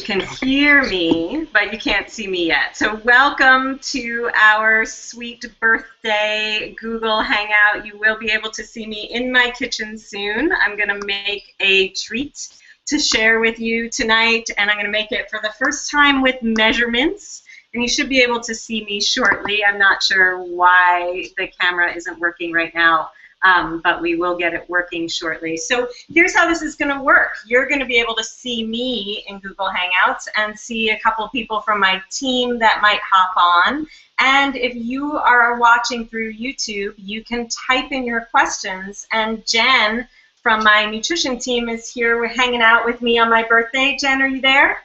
can hear me, but you can't see me yet. So welcome to our sweet birthday Google Hangout. You will be able to see me in my kitchen soon. I'm going to make a treat to share with you tonight, and I'm going to make it for the first time with measurements. And you should be able to see me shortly. I'm not sure why the camera isn't working right now. But we will get it working shortly. So here's how this is going to work. You're going to be able to see me in Google Hangouts and see a couple people from my team that might hop on. And if you are watching through YouTube, you can type in your questions. And Jen from my nutrition team is here hanging out with me on my birthday. Jen, are you there?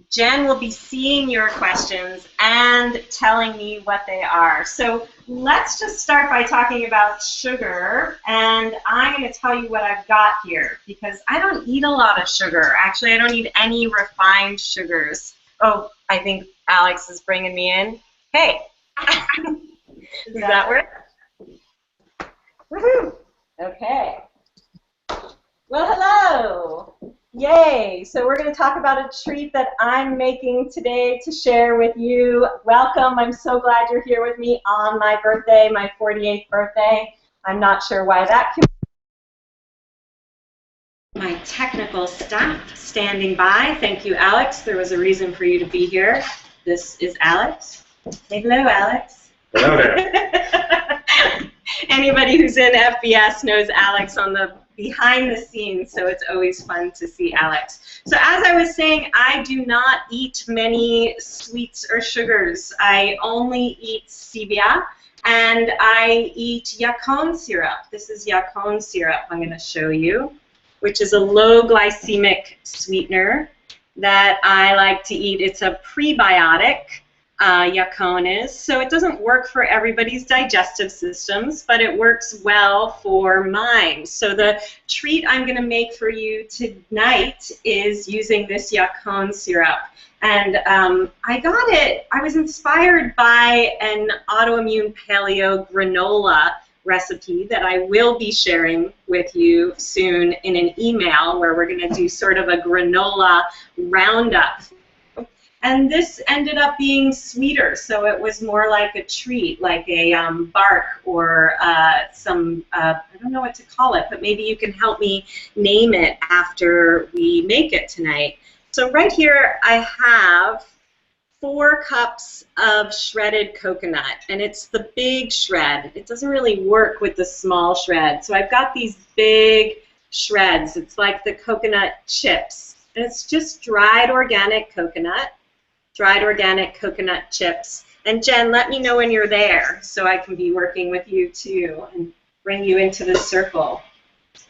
Jen will be seeing your questions and telling me what they are. So let's just start by talking about sugar, and I'm going to tell you what I've got here because I don't eat a lot of sugar. Actually, I don't eat any refined sugars. Oh, I think Alex is bringing me in. Hey, does that work? Woohoo! Okay. Well, hello. Yay! So we're going to talk about a treat that I'm making today to share with you. Welcome. I'm so glad you're here with me on my birthday, my 48th birthday. I'm not sure why that could be. My technical staff standing by. Thank you, Alex. There was a reason for you to be here. This is Alex. Say hello, Alex. Hello there. Anybody who's in FBS knows Alex on the behind the scenes, so it's always fun to see Alex. So as I was saying, I do not eat many sweets or sugars. I only eat stevia, and I eat yacon syrup. This is yacon syrup I'm going to show you, which is a low glycemic sweetener that I like to eat. It's a prebiotic. Yacon is. So it doesn't work for everybody's digestive systems, but it works well for mine. So the treat I'm going to make for you tonight is using this yacon syrup. And I got it, I was inspired by an autoimmune paleo granola recipe that I will be sharing with you soon in an email where we're going to do sort of a granola roundup. And this ended up being sweeter, so it was more like a treat, like a bark or some, I don't know what to call it, but maybe you can help me name it after we make it tonight. So right here I have 4 cups of shredded coconut, and it's the big shred. It doesn't really work with the small shred, so I've got these big shreds. It's like the coconut chips, and it's just dried organic coconut. Dried organic coconut chips. And Jen, let me know when you're there so I can be working with you too and bring you into the circle.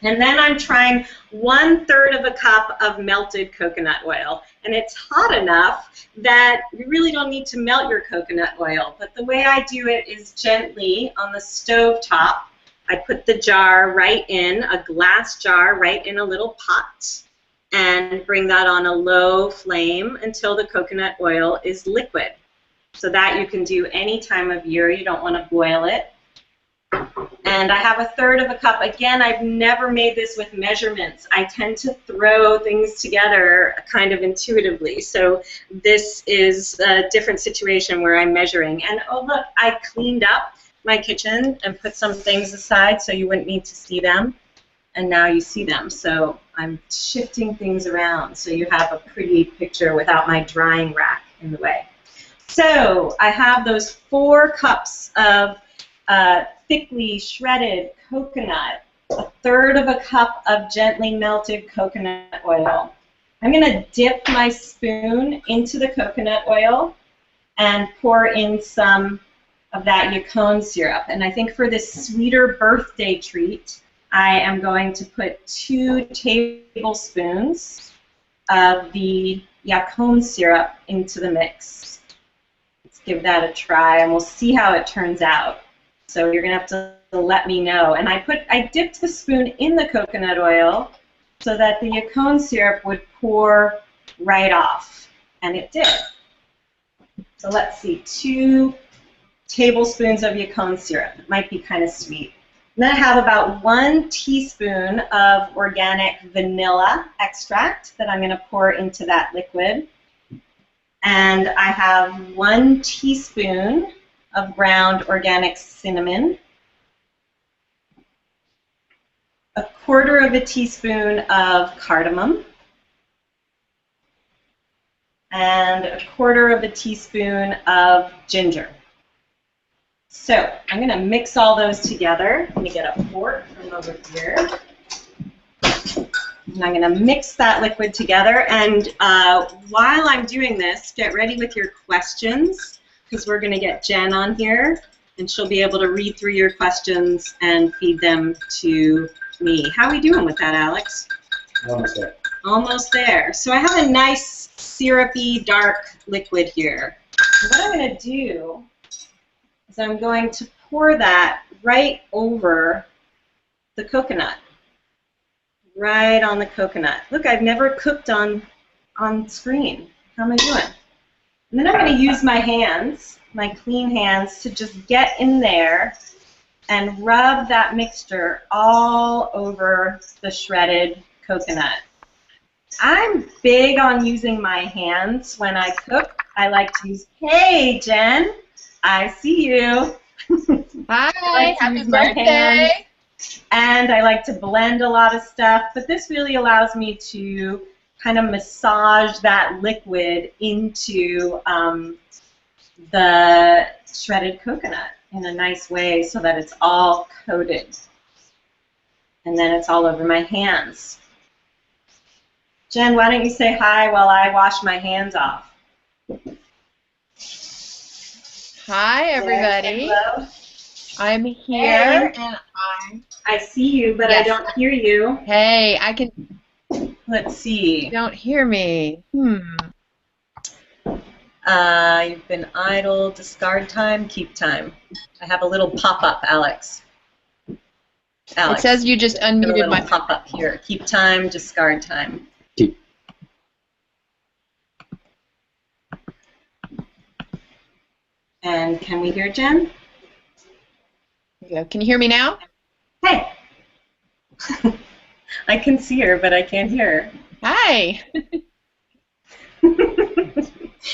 And then I'm trying 1/3 of a cup of melted coconut oil. And it's hot enough that you really don't need to melt your coconut oil. But the way I do it is gently on the stove top. I put the jar right in, a glass jar right in a little pot, and bring that on a low flame until the coconut oil is liquid. So that you can do any time of year. You don't want to boil it. And I have 1/3 of a cup. Again, I've never made this with measurements. I tend to throw things together kind of intuitively. So this is a different situation where I'm measuring. And oh look, I cleaned up my kitchen and put some things aside so you wouldn't need to see them. And now you see them. So I'm shifting things around so you have a pretty picture without my drying rack in the way. So I have those 4 cups of thickly shredded coconut, 1/3 of a cup of gently melted coconut oil. I'm going to dip my spoon into the coconut oil and pour in some of that yacon syrup. And I think for this sweeter birthday treat, I am going to put 2 tablespoons of the yacon syrup into the mix. Let's give that a try, and we'll see how it turns out. So you're going to have to let me know. And I dipped the spoon in the coconut oil so that the yacon syrup would pour right off, and it did. So let's see, 2 tablespoons of yacon syrup. It might be kind of sweet. Then I have about 1 teaspoon of organic vanilla extract that I'm going to pour into that liquid. And I have 1 teaspoon of ground organic cinnamon, 1/4 teaspoon of cardamom, and 1/4 teaspoon of ginger. So I'm going to mix all those together. Let me get a fork from over here. And I'm going to mix that liquid together. And while I'm doing this, get ready with your questions, because we're going to get Jen on here, and she'll be able to read through your questions and feed them to me. How are we doing with that, Alex? Almost there. Almost there. So I have a nice syrupy, dark liquid here. And what I'm going to do is I'm going to pour that right over the coconut. Right on the coconut. Look, I've never cooked on screen. How am I doing? And then I'm going to use my hands, my clean hands, to just get in there and rub that mixture all over the shredded coconut. I'm big on using my hands when I cook. I like to use, hey, Jen, I see you. Hi, happy birthday. And I like to blend a lot of stuff, but this really allows me to kind of massage that liquid into the shredded coconut in a nice way so that it's all coated. And then it's all over my hands. Jen, why don't you say hi while I wash my hands off? Hi, everybody. Hello. I'm here, and I see you, but yes. I don't hear you. Hey, I can. Let's see. You don't hear me. You've been idle, discard time, keep time. I have a little pop-up, Alex. It says you just unmuted my pop-up here. Keep time, discard time. Keep. And can we hear Jen? Yeah. Can you hear me now? Hey. I can see her, but I can't hear her. Hi.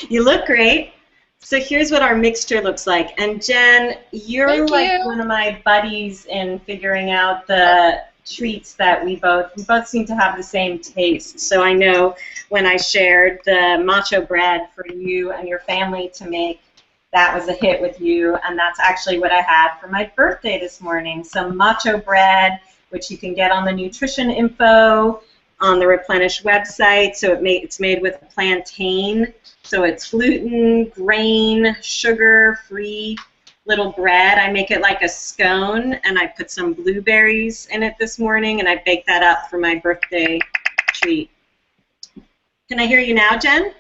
You look great. So here's what our mixture looks like. And Jen, you're like one of my buddies in figuring out the treats that we both seem to have the same taste. So I know when I shared the macho bread for you and your family to make, that was a hit with you, and that's actually what I had for my birthday this morning. Some macho bread, which you can get on the nutrition info on the Replenish website. So it's made with plantain. So it's gluten, grain, sugar-free little bread. I make it like a scone, and I put some blueberries in it this morning, and I baked that up for my birthday treat. Can I hear you now, Jen?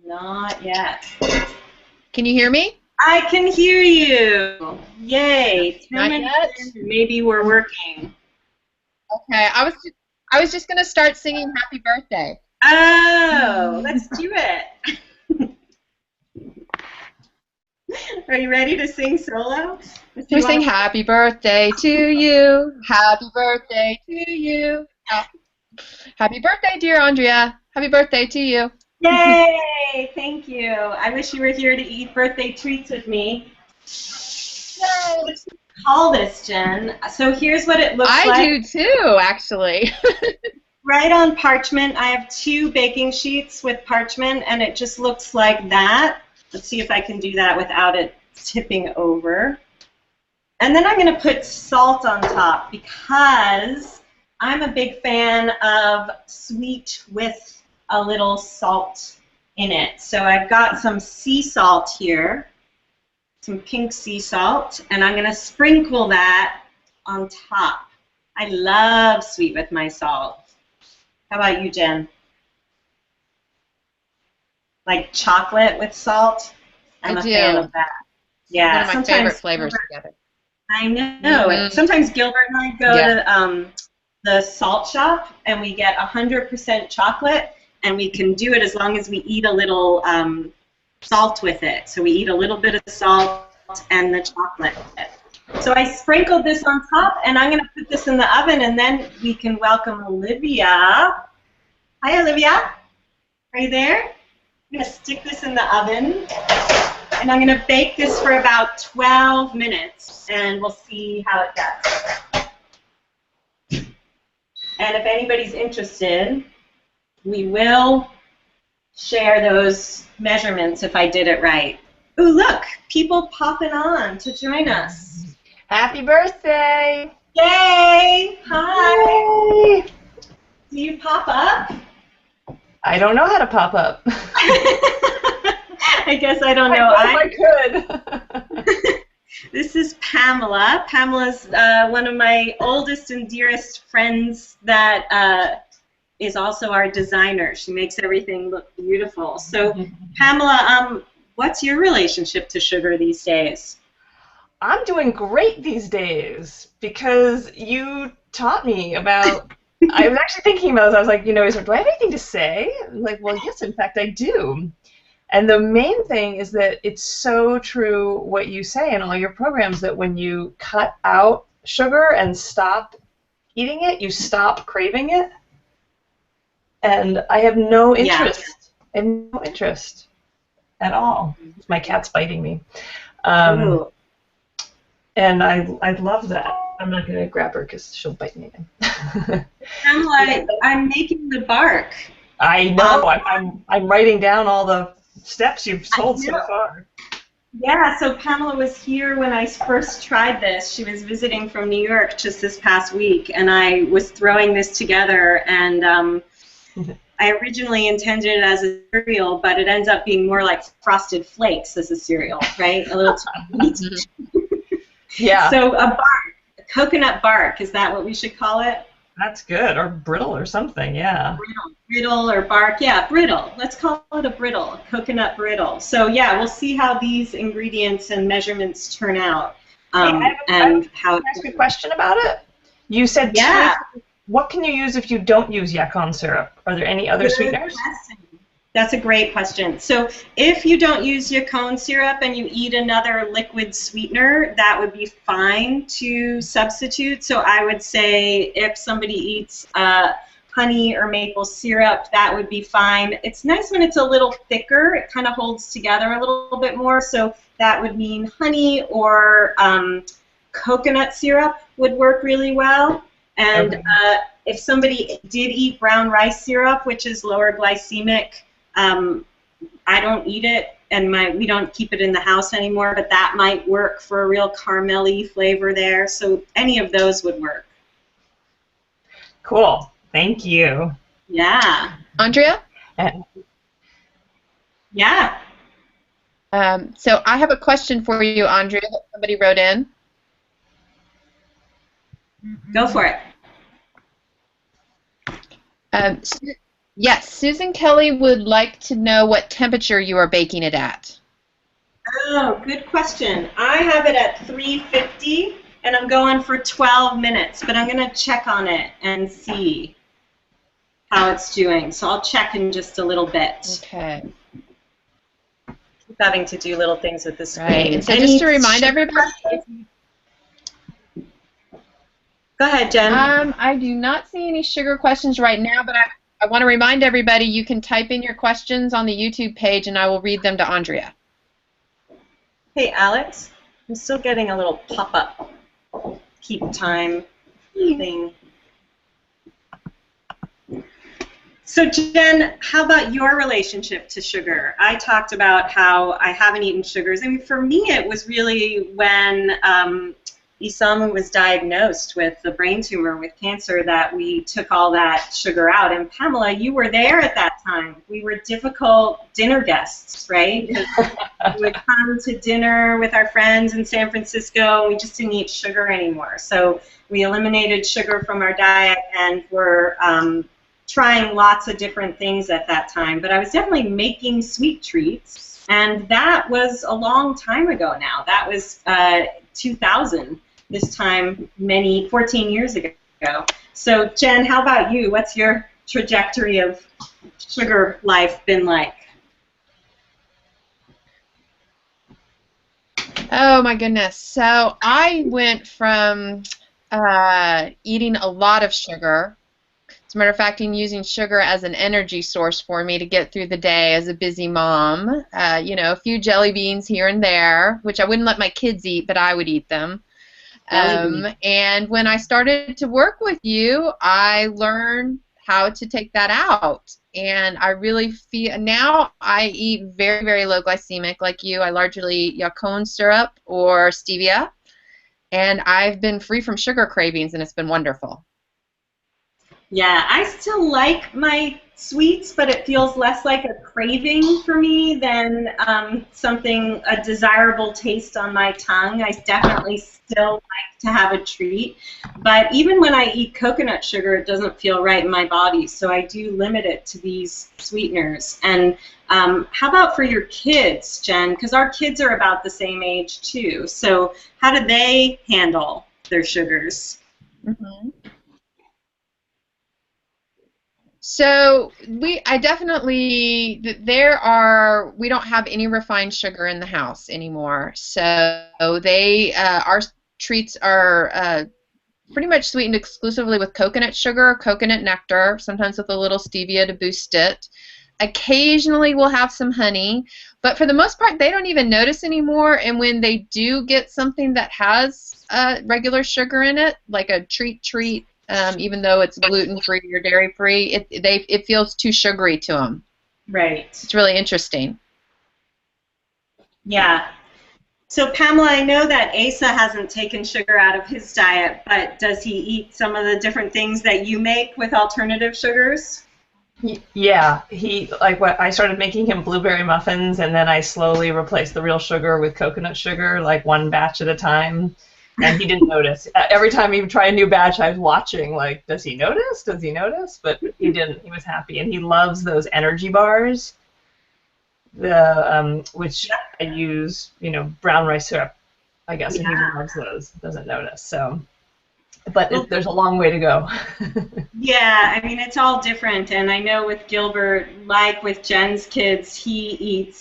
Not yet. Can you hear me? I can hear you. Yay. Not yet? Maybe we're working. Okay. I was just gonna start singing Happy Birthday. Oh, let's do it. Are you ready to sing solo? We sing Happy Birthday to you. Happy birthday to you. Happy birthday, dear Andrea. Happy birthday to you. Yay! Thank you. I wish you were here to eat birthday treats with me. Yay! Let's call this, Jen. So here's what it looks like. I do too, actually. Right on parchment, I have 2 baking sheets with parchment, and it just looks like that. Let's see if I can do that without it tipping over. And then I'm going to put salt on top because I'm a big fan of sweet with a little salt in it. So I've got some sea salt here, some pink sea salt, and I'm going to sprinkle that on top. I love sweet with my salt. How about you, Jen? Like chocolate with salt? I'm a fan of that. Yeah, one of my favorite flavors together. I know. Mm-hmm. Sometimes Gilbert and I go to the salt shop, and we get 100% chocolate, and we can do it as long as we eat a little salt with it. So we eat a little bit of salt, and the chocolate. So I sprinkled this on top, and I'm going to put this in the oven, and then we can welcome Olivia. Hi, Olivia. Are you there? I'm going to stick this in the oven, and I'm going to bake this for about 12 minutes, and we'll see how it does. And if anybody's interested, we will share those measurements if I did it right. Ooh, look, people popping on to join us. Happy birthday! Yay! Hi! Yay! Do you pop up? I don't know how to pop up. I guess I don't know. I could. This is Pamela. Pamela's one of my oldest and dearest friends that is also our designer. She makes everything look beautiful. So, Pamela, what's your relationship to sugar these days? I'm doing great these days because you taught me about. I was actually thinking about this. I was like, do I have anything to say? I'm like, well, yes, in fact, I do. And the main thing is that it's so true what you say in all your programs that when you cut out sugar and stop eating it, you stop craving it. And I have no interest. Yeah. I have no interest at all. My cat's biting me. And I love that. I'm not going to grab her because she'll bite me again. I'm making the bark. I know. I'm writing down all the steps you've told so far. Yeah, so Pamela was here when I first tried this. She was visiting from New York just this past week, and I was throwing this together, and I originally intended it as a cereal, but it ends up being more like Frosted Flakes as a cereal, right? A little too Yeah. So a bark, a coconut bark, is that what we should call it? That's good, or brittle or something, yeah. Brittle or bark, yeah, brittle. Let's call it a brittle, a coconut brittle. So yeah, we'll see how these ingredients and measurements turn out. Can I ask a question about it? You said what can you use if you don't use yacon syrup? Are there any other sweeteners? That's a great question. So if you don't use yacon syrup and you eat another liquid sweetener, that would be fine to substitute. So I would say if somebody eats honey or maple syrup, that would be fine. It's nice when it's a little thicker. It kind of holds together a little bit more. So that would mean honey or coconut syrup would work really well. And if somebody did eat brown rice syrup, which is lower glycemic, I don't eat it, and we don't keep it in the house anymore, but that might work for a real caramel-y flavor there. So any of those would work. Cool. Thank you. Yeah. Andrea? Yeah. So I have a question for you, Andrea, that somebody wrote in. Go for it. Yes, Susan Kelly would like to know what temperature you are baking it at. Oh, good question. I have it at 350, and I'm going for 12 minutes, but I'm going to check on it and see how it's doing. So I'll check in just a little bit. Okay. Keep having to do little things with the screen. Right. And so just to remind everybody. Go ahead, Jen. I do not see any sugar questions right now, but I want to remind everybody you can type in your questions on the YouTube page, and I will read them to Andrea. Hey, Alex. I'm still getting a little pop-up keep time thing. So, Jen, how about your relationship to sugar? I talked about how I haven't eaten sugars. I mean, for me, it was really when Isamu was diagnosed with a brain tumor with cancer that we took all that sugar out. And Pamela, you were there at that time. We were difficult dinner guests, right? Because we would come to dinner with our friends in San Francisco, and we just didn't eat sugar anymore. So we eliminated sugar from our diet and were trying lots of different things at that time. But I was definitely making sweet treats, and that was a long time ago now. That was 2000. This time 14 years ago. So Jen, how about you? What's your trajectory of sugar life been like? Oh my goodness. So I went from eating a lot of sugar. As a matter of fact, I'm using sugar as an energy source for me to get through the day as a busy mom. You know, a few jelly beans here and there, which I wouldn't let my kids eat, but I would eat them. And when I started to work with you, I learned how to take that out. And I really feel now I eat very, very low glycemic like you. I largely eat yacon syrup or stevia. And I've been free from sugar cravings, and it's been wonderful. Yeah, I still like my sweets, but it feels less like a craving for me than a desirable taste on my tongue. I definitely still like to have a treat, but even when I eat coconut sugar, it doesn't feel right in my body, so I do limit it to these sweeteners. And how about for your kids, Jen? Because our kids are about the same age too, so how do they handle their sugars? Mm-hmm. So we don't have any refined sugar in the house anymore. So our treats are pretty much sweetened exclusively with coconut sugar, coconut nectar, sometimes with a little stevia to boost it. Occasionally we'll have some honey, but for the most part they don't even notice anymore. And when they do get something that has regular sugar in it, like a treat, even though it's gluten-free or dairy-free, it feels too sugary to them. Right. It's really interesting. Yeah. So Pamela, I know that Asa hasn't taken sugar out of his diet, but does he eat some of the different things that you make with alternative sugars? Yeah, I started making him blueberry muffins, and then I slowly replaced the real sugar with coconut sugar, like one batch at a time. And he didn't notice. Every time he would try a new batch, I was watching, like, does he notice? Does he notice? But he didn't. He was happy. And he loves those energy bars, which I use, brown rice syrup, I guess, and he loves those. Doesn't notice. So, but there's a long way to go. Yeah, I mean, it's all different. And I know with Gilbert, like with Jen's kids, he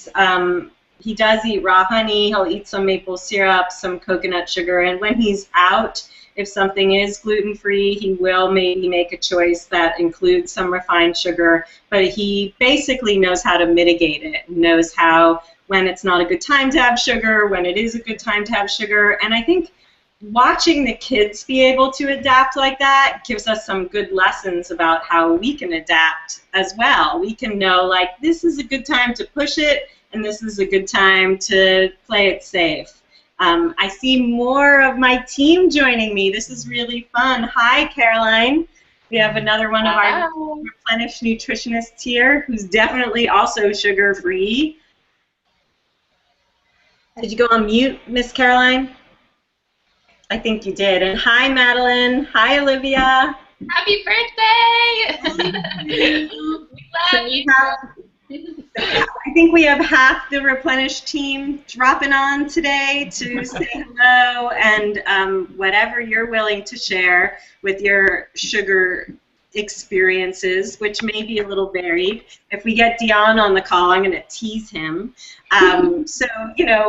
does eat raw honey, he'll eat some maple syrup, some coconut sugar, and when he's out, if something is gluten-free, he will maybe make a choice that includes some refined sugar, but he basically knows how to mitigate it, knows when it's not a good time to have sugar, when it is a good time to have sugar, and I think watching the kids be able to adapt like that gives us some good lessons about how we can adapt as well. We can know, like, this is a good time to push it, and this is a good time to play it safe. I see more of my team joining me. This is really fun. Hi, Caroline. We have another one of our Replenish nutritionists here who's definitely also sugar-free. Did you go on mute, Miss Caroline? I think you did. And hi, Madeline. Hi, Olivia. Happy birthday! We love you. I think we have half the Replenish team dropping on today to say hello and whatever you're willing to share with your sugar experiences, which may be a little varied. If we get Dion on the call, I'm going to tease him. So,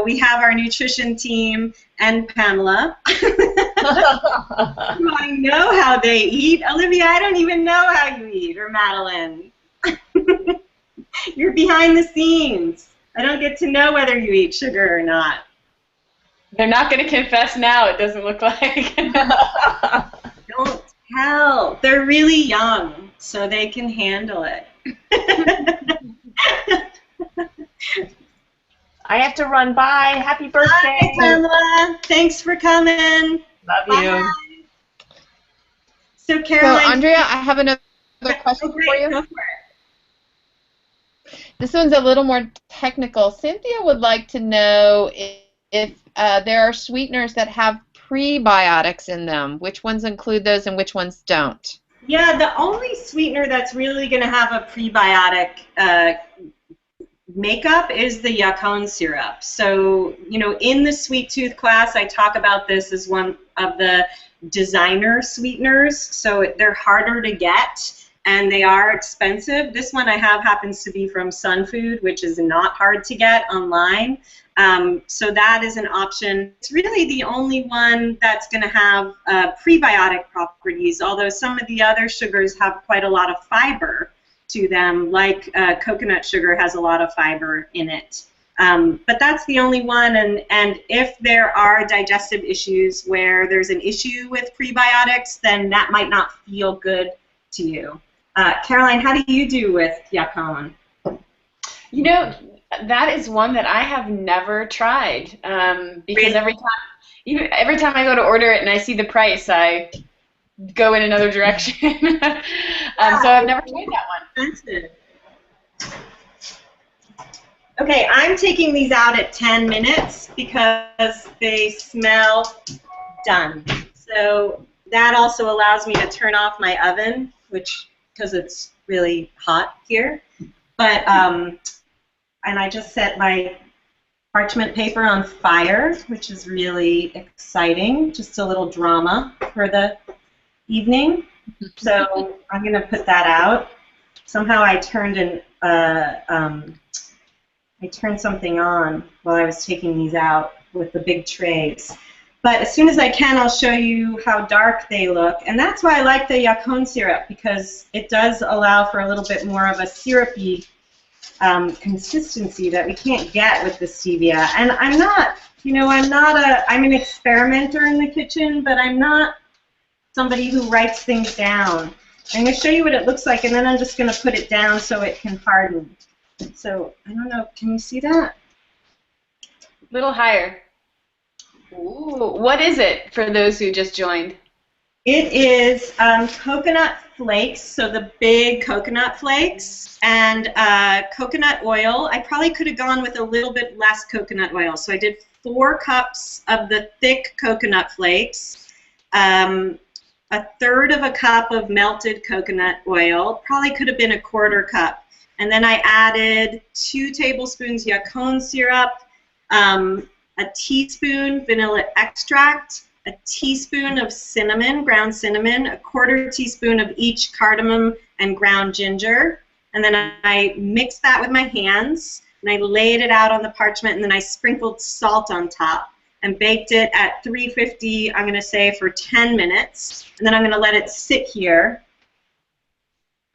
we have our nutrition team and Pamela. I know how they eat. Olivia, I don't even know how you eat, or Madeline. You're behind the scenes. I don't get to know whether you eat sugar or not. They're not going to confess now, it doesn't look like. Don't tell. They're really young, so they can handle it. I have to run. Bye. Happy birthday. Hi, Pamela. Thanks for coming. Love you. So, Caroline. So, Andrea, I have another question for you. Go for it. This one's a little more technical. Cynthia would like to know if there are sweeteners that have prebiotics in them. Which ones include those and which ones don't? Yeah, the only sweetener that's really going to have a prebiotic makeup is the yacon syrup. So, in the sweet tooth class, I talk about this as one of the designer sweeteners. So they're harder to get. and they are expensive. This one I have happens to be from Sun Food, which is not hard to get online. So that is an option. It's really the only one that's going to have prebiotic properties, although some of the other sugars have quite a lot of fiber to them, like coconut sugar has a lot of fiber in it. But that's the only one, and if there are digestive issues where there's an issue with prebiotics, then that might not feel good to you. Caroline, how do you do with Yacon? You know, that is one that I have never tried, because every time I go to order it and I see the price, I go in another direction. So I've never tried that one. Okay, I'm taking these out at 10 minutes because they smell done. So that also allows me to turn off my oven, because it's really hot here. But and I just set my parchment paper on fire, which is really exciting. Just a little drama for the evening. So I'm going to put that out. Somehow I turned something on while I was taking these out with the big trays. But as soon as I can, I'll show you how dark they look. And that's why I like the Yacon syrup, because it does allow for a little bit more of a syrupy consistency that we can't get with the stevia. And I'm not, I'm an experimenter in the kitchen, but I'm not somebody who writes things down. I'm going to show you what it looks like, and then I'm just going to put it down so it can harden. So, I don't know, can you see that? A little higher. Ooh, what is it for those who just joined? It is coconut flakes, so the big coconut flakes, and coconut oil. I probably could have gone with a little bit less coconut oil. So I did 4 cups of the thick coconut flakes, a third of a cup of melted coconut oil, probably could have been a 1/4 cup. And then I added 2 tablespoons Yacon syrup, a teaspoon vanilla extract, a teaspoon of cinnamon, ground cinnamon, a 1/4 teaspoon of each cardamom and ground ginger. And then I mixed that with my hands, and I laid it out on the parchment, and then I sprinkled salt on top and baked it at 350, I'm going to say, for 10 minutes. And then I'm going to let it sit here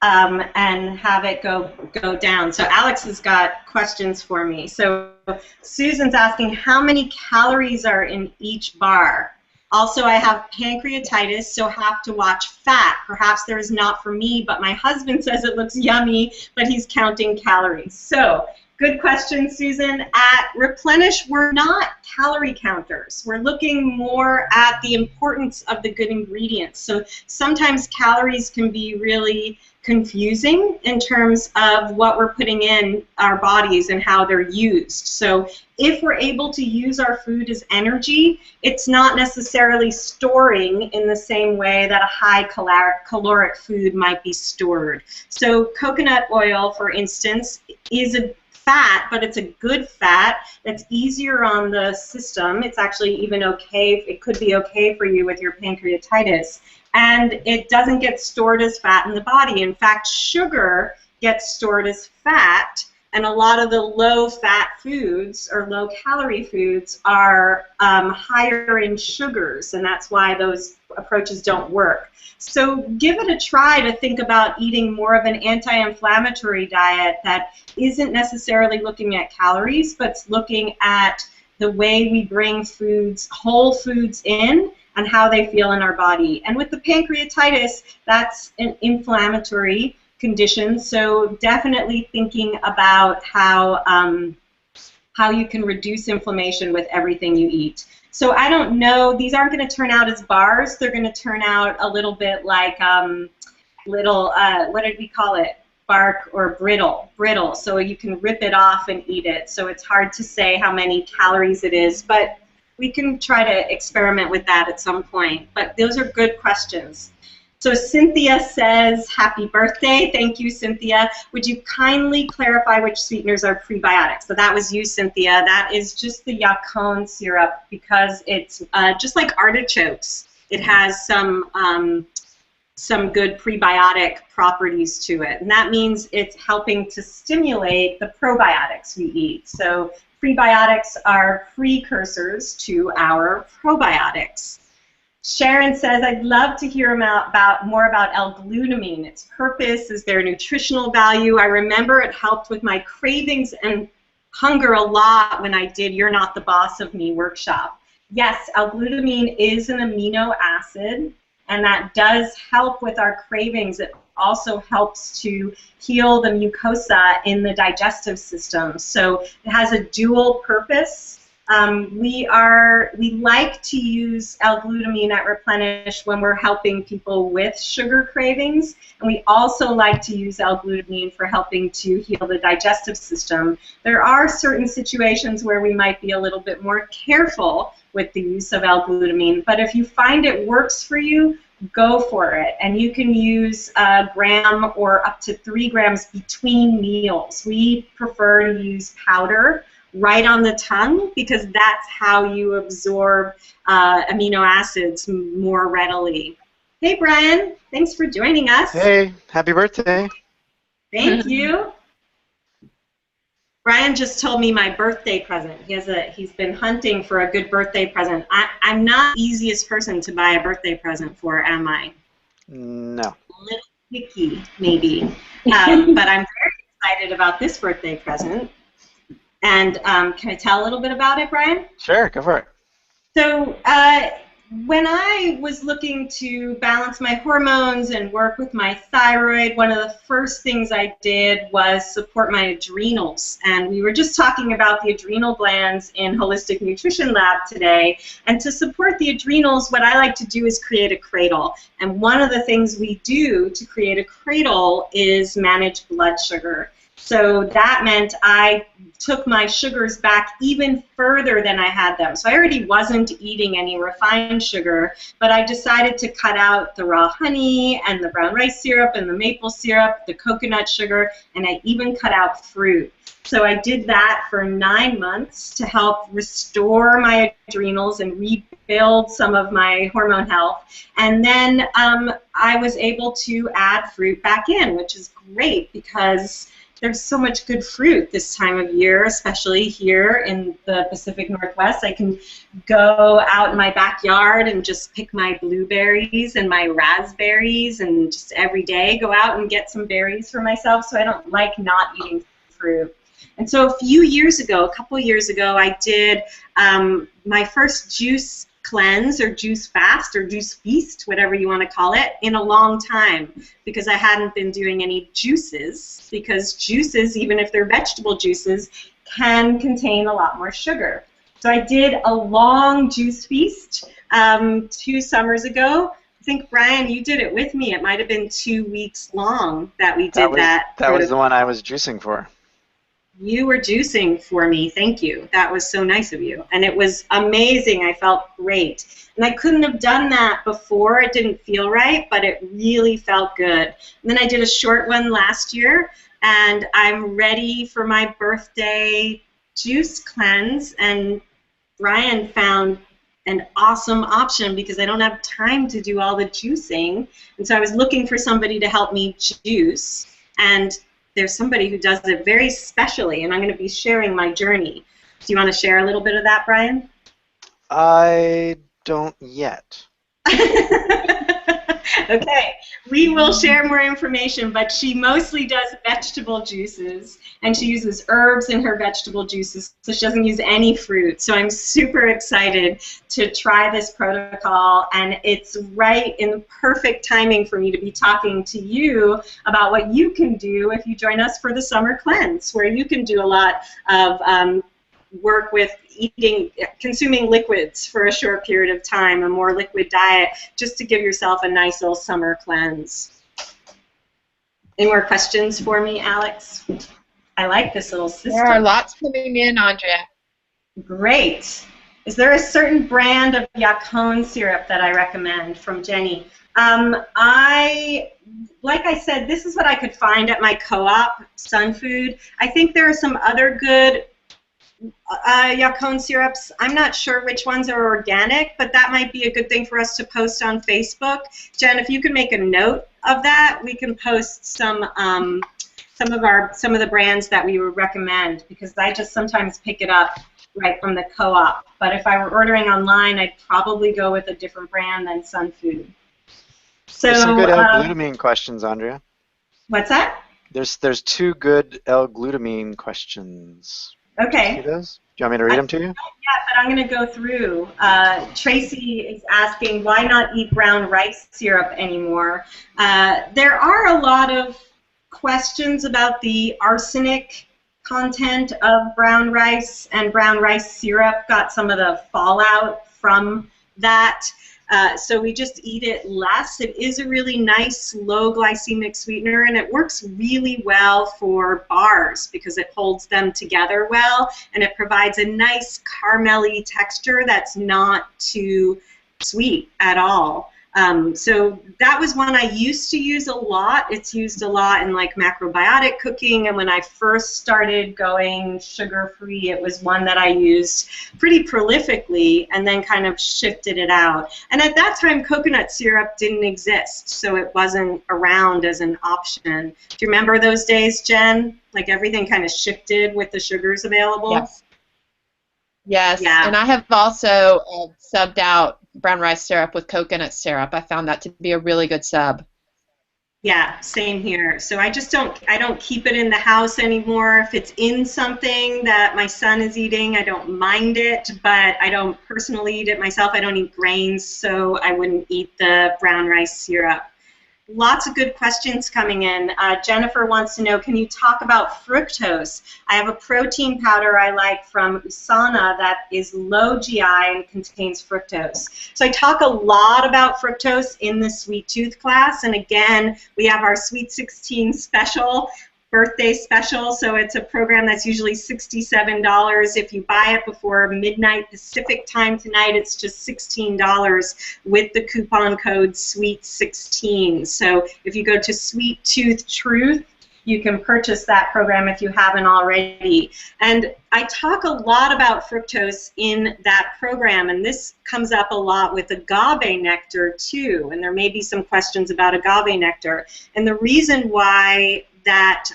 and have it go down. So Alex has got questions for me. So Susan's asking, how many calories are in each bar? Also, I have pancreatitis, so have to watch fat. Perhaps there is not for me, but my husband says it looks yummy, but he's counting calories. So, good question, Susan. At Replenish, we're not calorie counters. We're looking more at the importance of the good ingredients. So sometimes calories can be really confusing in terms of what we're putting in our bodies and how they're used. So if we're able to use our food as energy, it's not necessarily storing in the same way that a high caloric food might be stored. So coconut oil, for instance, is a fat, but it's a good fat. It's easier on the system. It's actually even okay. It could be okay for you with your pancreatitis. And it doesn't get stored as fat in the body. In fact, sugar gets stored as fat, and a lot of the low-fat foods or low-calorie foods are higher in sugars, and that's why those approaches don't work. So give it a try to think about eating more of an anti-inflammatory diet that isn't necessarily looking at calories, but looking at the way we bring foods, whole foods in, and how they feel in our body. And with the pancreatitis, that's an inflammatory condition, so definitely thinking about how you can reduce inflammation with everything you eat. So I don't know, these aren't going to turn out as bars, they're going to turn out a little bit like what did we call it? Bark or brittle, so you can rip it off and eat it. So it's hard to say how many calories it is, but we can try to experiment with that at some point. But those are good questions. So Cynthia says, happy birthday. Thank you, Cynthia. Would you kindly clarify which sweeteners are prebiotics? So that was you, Cynthia. That is just the Yacon syrup, because it's just like artichokes. It has some some good prebiotic properties to it. And that means it's helping to stimulate the probiotics we eat. So prebiotics are precursors to our probiotics. Sharon says, I'd love to hear more about L-glutamine. Its purpose, is there nutritional value? I remember it helped with my cravings and hunger a lot when I did You're Not the Boss of Me workshop. Yes, L-glutamine is an amino acid, and that does help with our cravings. It also helps to heal the mucosa in the digestive system. So it has a dual purpose. We like to use L-glutamine at Replenish when we're helping people with sugar cravings, and we also like to use L-glutamine for helping to heal the digestive system. There are certain situations where we might be a little bit more careful with the use of L-glutamine, but if you find it works for you, go for it. And you can use a gram or up to 3 grams between meals. We prefer to use powder right on the tongue because that's how you absorb amino acids more readily. Hey, Brian, thanks for joining us. Hey, happy birthday. Thank you. Brian just told me my birthday present. He's been hunting for a good birthday present. I'm not the easiest person to buy a birthday present for, am I? No. A little picky, maybe. But I'm very excited about this birthday present. And can I tell a little bit about it, Brian? Sure, go for it. So when I was looking to balance my hormones and work with my thyroid, one of the first things I did was support my adrenals. And we were just talking about the adrenal glands in Holistic Nutrition Lab today. And to support the adrenals, what I like to do is create a cradle. And one of the things we do to create a cradle is manage blood sugar. So that meant I took my sugars back even further than I had them. So I already wasn't eating any refined sugar, but I decided to cut out the raw honey and the brown rice syrup and the maple syrup, the coconut sugar, and I even cut out fruit. So I did that for 9 months to help restore my adrenals and rebuild some of my hormone health. And then I was able to add fruit back in, which is great because there's so much good fruit this time of year, especially here in the Pacific Northwest. I can go out in my backyard and just pick my blueberries and my raspberries and just every day go out and get some berries for myself, so I don't like not eating fruit. And so a couple years ago, I did my first juice cleanse or juice fast or juice feast, whatever you want to call it, in a long time because I hadn't been doing any juices, because juices, even if they're vegetable juices, can contain a lot more sugar. So I did a long juice feast 2 summers ago. I think, Brian, you did it with me. It might have been 2 weeks long that we did that. That was the one I was juicing for. You were juicing for me. Thank you. That was so nice of you. And it was amazing. I felt great. And I couldn't have done that before. It didn't feel right, but it really felt good. And then I did a short one last year, and I'm ready for my birthday juice cleanse. And Brian found an awesome option because I don't have time to do all the juicing. And so I was looking for somebody to help me juice. And there's somebody who does it very specially, and I'm going to be sharing my journey. Do you want to share a little bit of that, Brian? I don't yet. Okay, we will share more information, but she mostly does vegetable juices, and she uses herbs in her vegetable juices, so she doesn't use any fruit. So I'm super excited to try this protocol, and it's right in perfect timing for me to be talking to you about what you can do if you join us for the summer cleanse, where you can do a lot of work with consuming liquids for a short period of time, a more liquid diet, just to give yourself a nice little summer cleanse. Any more questions for me, Alex? I like this little system. There are lots coming in, Andrea. Great. Is there a certain brand of Yacon syrup that I recommend from Jenny? Like I said, this is what I could find at my co-op, Sun Food. I think there are some other good Yacon syrups, I'm not sure which ones are organic, but that might be a good thing for us to post on Facebook. Jen, if you can make a note of that, we can post some of the brands that we would recommend, because I just sometimes pick it up right from the co-op. But if I were ordering online, I'd probably go with a different brand than Sun Food. So, There's some good L-glutamine questions, Andrea. What's that? There's 2 good L-glutamine questions. Okay. See those? Do you want me to read them to you? Yeah, but I'm going to go through. Tracy is asking, why not eat brown rice syrup anymore? There are a lot of questions about the arsenic content of brown rice, and brown rice syrup got some of the fallout from that. So we just eat it less. It is a really nice low glycemic sweetener, and it works really well for bars because it holds them together well, and it provides a nice caramelly texture that's not too sweet at all. So that was one I used to use a lot. It's used a lot in like macrobiotic cooking, and when I first started going sugar-free, it was one that I used pretty prolifically and then kind of shifted it out. And at that time, coconut syrup didn't exist, so it wasn't around as an option. Do you remember those days, Jen? Like everything kind of shifted with the sugars available? Yes. Yes, Yeah. and I have also subbed out brown rice syrup with coconut syrup. I found that to be a really good sub. Yeah, same here. So I don't keep it in the house anymore. If it's in something that my son is eating, I don't mind it, but I don't personally eat it myself. I don't eat grains, so I wouldn't eat the brown rice syrup. Lots of good questions coming in. Jennifer wants to know, can you talk about fructose? I have a protein powder I like from Usana that is low GI and contains fructose. So I talk a lot about fructose in the Sweet Tooth class, and again, we have our Sweet 16 special, birthday special, so it's a program that's usually $67. If you buy it before midnight Pacific time tonight, it's just $16 with the coupon code SWEET16. So if you go to Sweet Tooth Truth, you can purchase that program if you haven't already. And I talk a lot about fructose in that program, and this comes up a lot with agave nectar too, and there may be some questions about agave nectar. And the reason why that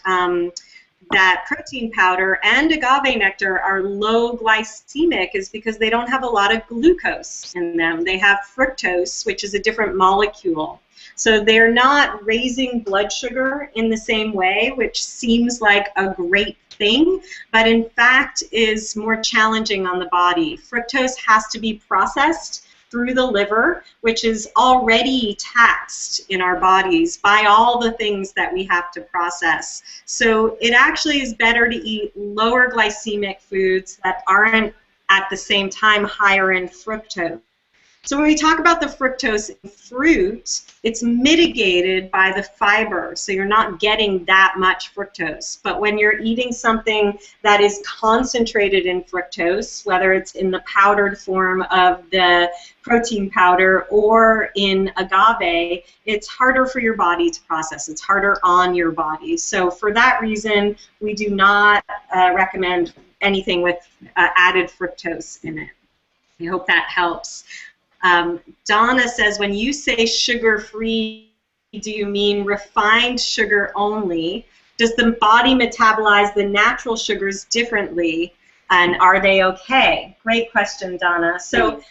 protein powder and agave nectar are low glycemic is because they don't have a lot of glucose in them. They have fructose, which is a different molecule. So they're not raising blood sugar in the same way, which seems like a great thing, but in fact is more challenging on the body. Fructose has to be processed through the liver, which is already taxed in our bodies by all the things that we have to process. So it actually is better to eat lower glycemic foods that aren't at the same time higher in fructose. So when we talk about the fructose in fruit, it's mitigated by the fiber, so you're not getting that much fructose. But when you're eating something that is concentrated in fructose, whether it's in the powdered form of the protein powder or in agave, it's harder for your body to process. It's harder on your body. So for that reason, we do not recommend anything with added fructose in it. I hope that helps. Donna says, when you say sugar-free, do you mean refined sugar only? Does the body metabolize the natural sugars differently, and are they okay? Great question, Donna. So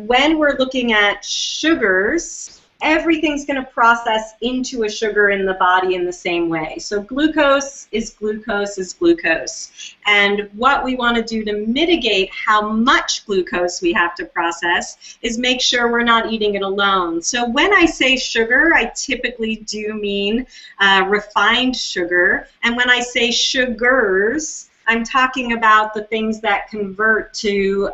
when we're looking at sugars, everything's going to process into a sugar in the body in the same way. So glucose is glucose is glucose. And what we want to do to mitigate how much glucose we have to process is make sure we're not eating it alone. So when I say sugar, I typically do mean refined sugar. And when I say sugars, I'm talking about the things that convert to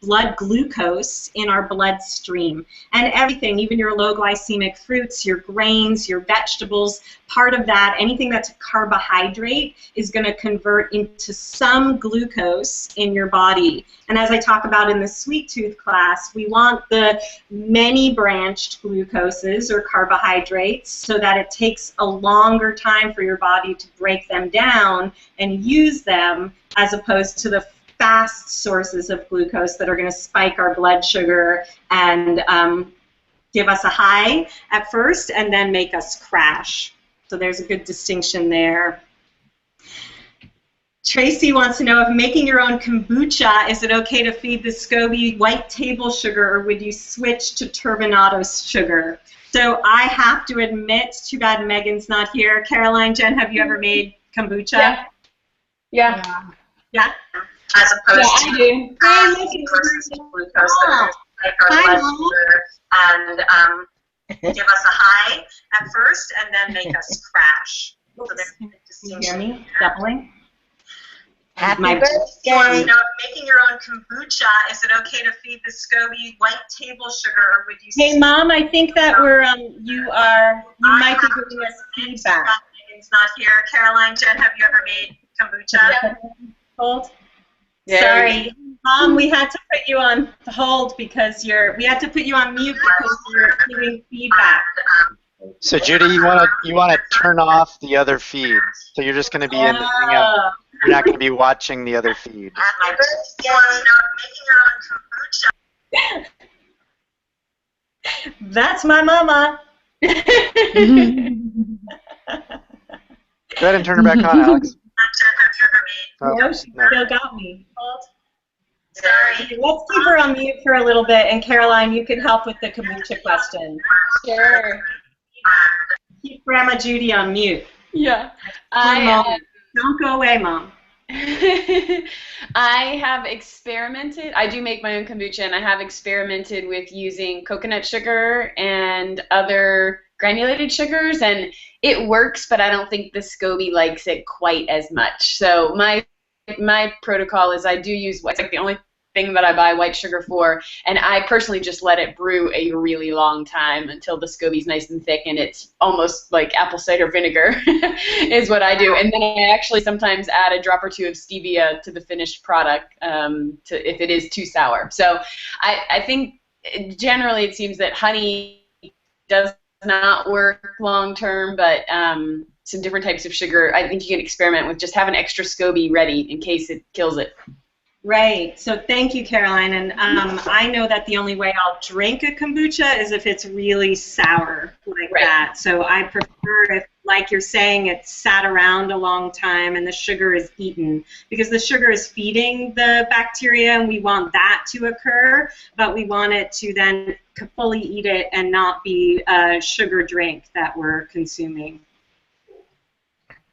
blood glucose in our bloodstream. And everything, even your low glycemic fruits, your grains, your vegetables, part of that, anything that's a carbohydrate is going to convert into some glucose in your body. And as I talk about in the sweet tooth class, we want the many branched glucoses or carbohydrates so that it takes a longer time for your body to break them down and use them, as opposed to the fast sources of glucose that are going to spike our blood sugar and give us a high at first and then make us crash. So there's a good distinction there. Tracy wants to know if making your own kombucha, is it okay to feed the SCOBY white table sugar, or would you switch to turbinado sugar? So I have to admit, too bad Megan's not here. Caroline, Jen, have you ever made kombucha? Yeah. Yeah? As opposed I do. glucose that make our blood sugar and give us a high at first and then make us crash. So there's a distinction. You hear me? Doubling? Happy birthday. Making your own kombucha, is it okay to feed the SCOBY white table sugar, or would you? Hey, Mom, I think that you might be giving us feedback. Megan's not here. Caroline, Jen, have you ever made kombucha? Yeah. Hold. Yeah. Sorry, Mom, we had to put you on hold because we had to put you on mute because you're giving feedback. So Judy, you wanna turn off the other feed. So you're just gonna be in the Hangout. You're not gonna be watching the other feed. Happy birthday. Making your own kombucha. That's my mama. Go ahead and turn her back on, Alex. No, she still got me. Sorry. Let's keep her on mute for a little bit, and Caroline, you can help with the kombucha question. Sure. Keep Grandma Judy on mute. Yeah. Don't go away, Mom. I have experimented. I do make my own kombucha, and I have experimented with using coconut sugar and other granulated sugars, and it works, but I don't think the SCOBY likes it quite as much. So my protocol is I do use it's like the only thing that I buy white sugar for, and I personally just let it brew a really long time until the SCOBY's nice and thick and it's almost like apple cider vinegar is what I do. And then I actually sometimes add a drop or two of stevia to the finished product if it is too sour. So I think generally it seems that honey does not work long term, but some different types of sugar, I think you can experiment with. Just have an extra SCOBY ready in case it kills it. Right. So thank you, Caroline. And I know that the only way I'll drink a kombucha is if it's really sour like that. So I prefer if, like you're saying, it's sat around a long time and the sugar is eaten, because the sugar is feeding the bacteria and we want that to occur, but we want it to then fully eat it and not be a sugar drink that we're consuming.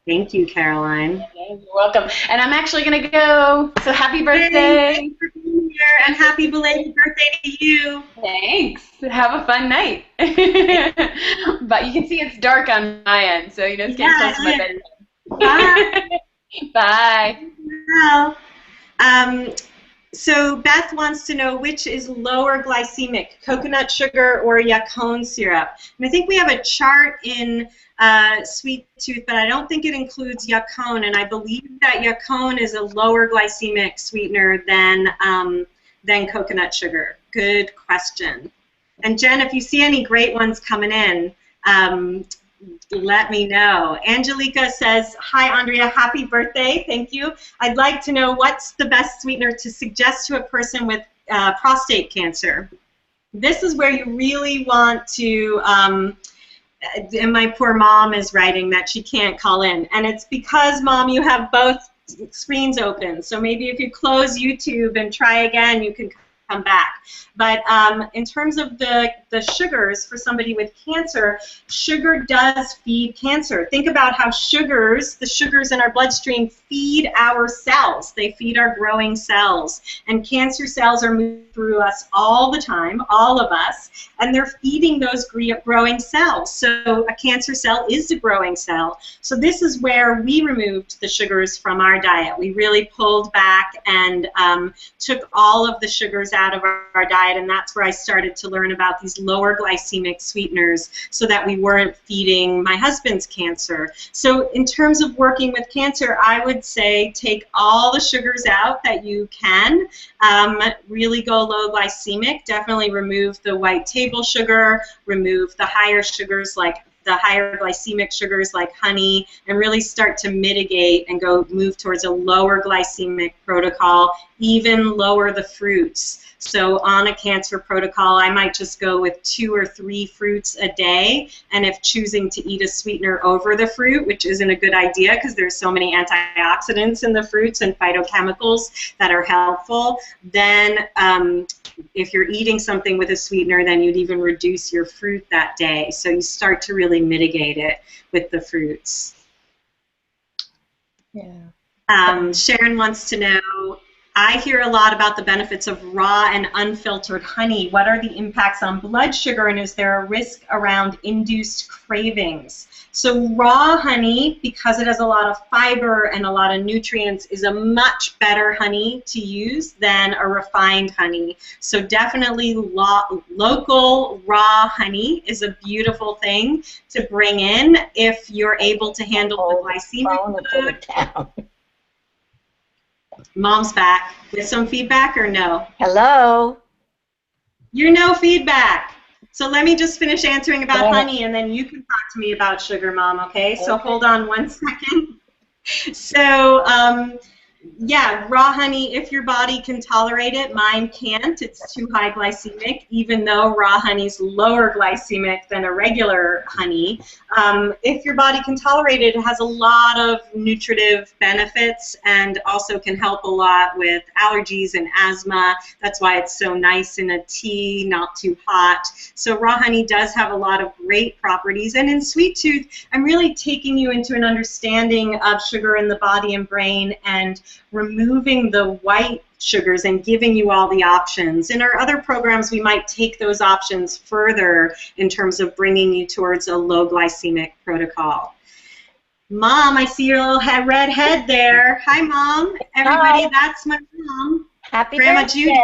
Thank you, Caroline. You're welcome. And I'm actually going to go. So happy birthday. Thanks for being here, and happy belated birthday to you. Thanks. Have a fun night. But you can see it's dark on my end, so it's getting close to my bedtime. Bye. Bye. Well, so Beth wants to know which is lower glycemic, coconut sugar or yacon syrup. And I think we have a chart in Sweet Tooth, but I don't think it includes yacon, and I believe that yacon is a lower glycemic sweetener than coconut sugar. Good question. And Jen, if you see any great ones coming in, let me know. Angelica says, hi, Andrea, happy birthday. Thank you. I'd like to know what's the best sweetener to suggest to a person with prostate cancer. This is where you really want to, and my poor mom is writing that she can't call in. And it's because, Mom, you have both screens open. So maybe if you close YouTube and try again, you can come back. But in terms of the sugars for somebody with cancer, sugar does feed cancer. Think about how the sugars in our bloodstream feed our cells. They feed our growing cells. And cancer cells are moving through us all the time, all of us, and they're feeding those growing cells. So a cancer cell is a growing cell. So this is where we removed the sugars from our diet. We really pulled back and took all of the sugars out out of our diet, and that's where I started to learn about these lower glycemic sweeteners so that we weren't feeding my husband's cancer. So in terms of working with cancer, I would say take all the sugars out that you can, really go low glycemic, definitely remove the white table sugar, remove the higher sugars like the higher glycemic sugars like honey, and really start to mitigate and move towards a lower glycemic protocol, even lower the fruits. So on a cancer protocol, I might just go with 2 or 3 fruits a day, and if choosing to eat a sweetener over the fruit, which isn't a good idea because there's so many antioxidants in the fruits and phytochemicals that are helpful, then if you're eating something with a sweetener, then you'd even reduce your fruit that day. So you start to really mitigate it with the fruits. Yeah. Sharon wants to know, I hear a lot about the benefits of raw and unfiltered honey. What are the impacts on blood sugar, and is there a risk around induced cravings? So raw honey, because it has a lot of fiber and a lot of nutrients, is a much better honey to use than a refined honey. So definitely local raw honey is a beautiful thing to bring in if you're able to handle the glycemic load. Mom's back. With some feedback or no? Hello? You're no feedback. So let me just finish answering about honey, and then you can talk to me about sugar, Mom, okay? So hold on one second. So, yeah, raw honey, if your body can tolerate it, mine can't. It's too high glycemic, even though raw honey's lower glycemic than a regular honey. If your body can tolerate it, it has a lot of nutritive benefits and also can help a lot with allergies and asthma. That's why it's so nice in a tea, not too hot. So raw honey does have a lot of great properties. And in Sweet Tooth, I'm really taking you into an understanding of sugar in the body and brain and removing the white sugars and giving you all the options. In our other programs, we might take those options further in terms of bringing you towards a low glycemic protocol. Mom, I see your little red head there. Hi, Mom. Everybody, Hi. That's my mom. Happy Grandma birthday. Judy.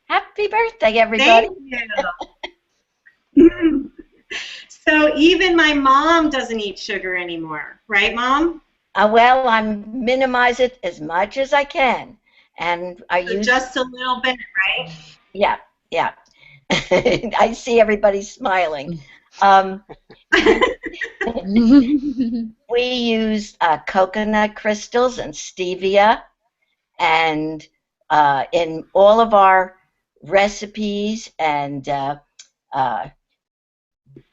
Happy birthday, everybody. Thank you. So even my mom doesn't eat sugar anymore, right, Mom? Well, I minimize it as much as I can. And I So use... just a little bit, right? Yeah, yeah. I see everybody smiling. We use coconut crystals and stevia, and in all of our recipes, and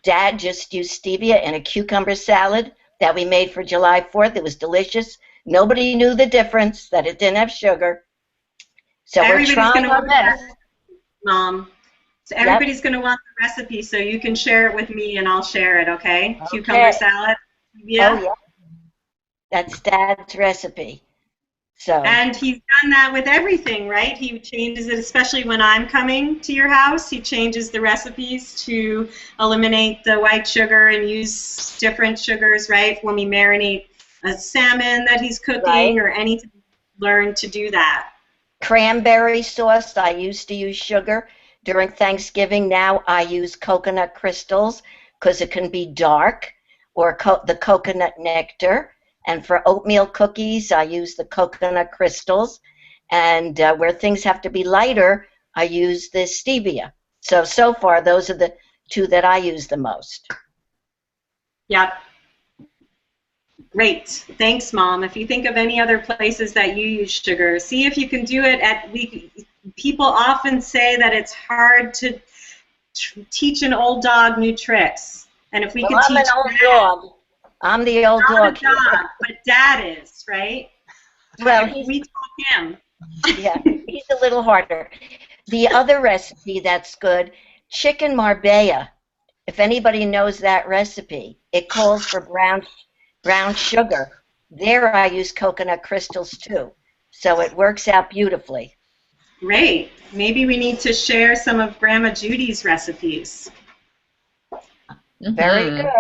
Dad just used stevia in a cucumber salad that we made for July 4th. It was delicious. Nobody knew the difference, that it didn't have sugar. So we're trying our best. Mom. So everybody's going to want the recipe, so you can share it with me and I'll share it, okay? Cucumber salad. Yeah. Oh, yeah. That's Dad's recipe. So. And he's done that with everything, right? He changes it, especially when I'm coming to your house. He changes the recipes to eliminate the white sugar and use different sugars, right? When we marinate a salmon that he's cooking or anything, learn to do that. Cranberry sauce, I used to use sugar during Thanksgiving. Now I use coconut crystals because it can be dark, or the coconut nectar. And for oatmeal cookies, I use the coconut crystals. And where things have to be lighter, I use the stevia. So far, those are the two that I use the most. Yep. Great. Thanks, Mom. If you think of any other places that you use sugar, see if you can do it at... People often say that it's hard to teach an old dog new tricks. And if we could teach... I'm an old dog. I'm the old dog. But Dad is, right? Well, we taught him. Yeah, he's a little harder. The other recipe that's good, chicken marbella. If anybody knows that recipe, it calls for brown sugar. There I use coconut crystals too. So it works out beautifully. Great. Maybe we need to share some of Grandma Judy's recipes. Very good.